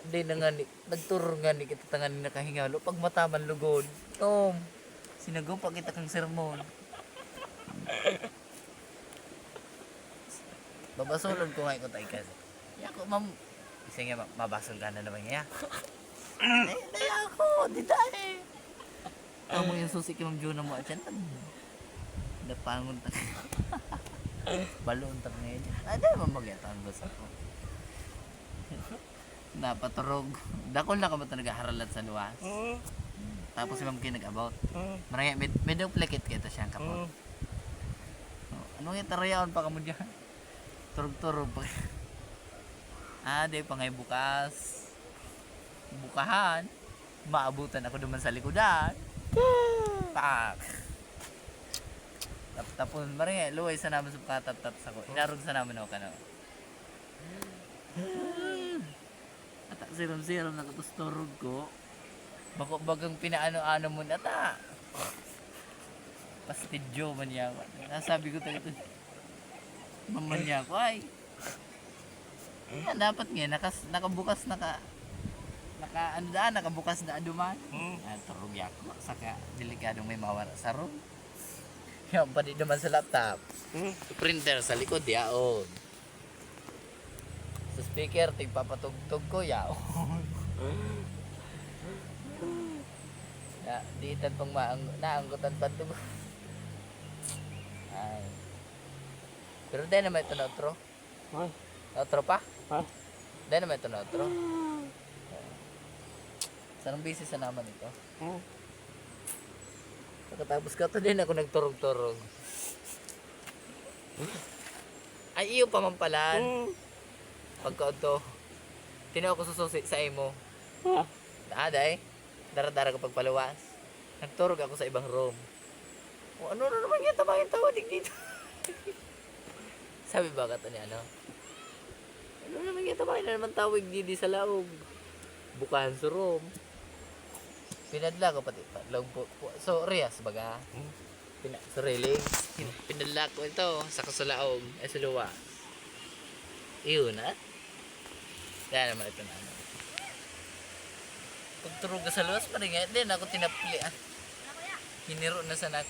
di na nga ni, nagturo nga ni kita tangan ni nakahingalo. Pag mataman lugod. Tom, sinagaw pa kita kang sermon. Babasolon ko nga ko tayo kasi. Ya ko, ma'am. Isa nga, mabasol ka na naman nga. Dahil ako, di dahil. Kamu yung susi kay Ma'am Juna mo at yan. Napangon ta. Balon ta ngayon. Ay, dahil mamagyataan ba sa ko. Napaturog. Dakol na ka ba ito nag-aharalat sa luwas? Tapos si Ma'am Kay nag-about. Maraya, medyo plekit kayo ito siyang kapot. Anong yung tarayaon pa ka mo dyan? Turog-turog pa. Di pa ngay bukas. Bukahan. Maabutan ako duman sa likodan. Pak. Tapos maraya, luway sa naman sa pagkatap-tap sa ko. Inarog sa naman ako kano. At siram-siram nakatusturog ko. Bagang pinaano-ano mo na ta. Pastidyo man niya. Nasabi ko tayo ito. Maman niya ako ay. Dapat nga nakabukas nakabukas na aduman. Turog ako saka delikadong may mawala sa room. Yung pa di naman sa laptop. Printer sa likod yaon. Sa speaker tigpapatugtog ko yaon. Di itan pang naanggutan pa ito. Ay. Pero dahil naman ito na outro. Outro pa? Dahil naman ito na outro. Sarang busy sa naman ito. Pagkatapos ka ito din ako nagturog-turog. Ay, iyo pa mampalan. Pagka ito, tinaw ko sususi sa imo. Dahay, dara-dara ko pagpaluwas. Nagturog ako sa ibang room. Ano na naman yan, tamangin tawadig dito. Sabi ba ka ito ni ano? Ano naman yan, tamangin na naman tawag dito sa laog. Bukahan sa room. Pinadla ko pati laog po. So, Rias baga. Sa railing. Pinadla ko ito sa kasalaog. Sa luwa. Iyon na. Kaya naman ito na. Pagturog ka sa luwas, parang din ako tinapli. Hiniro na sana ako.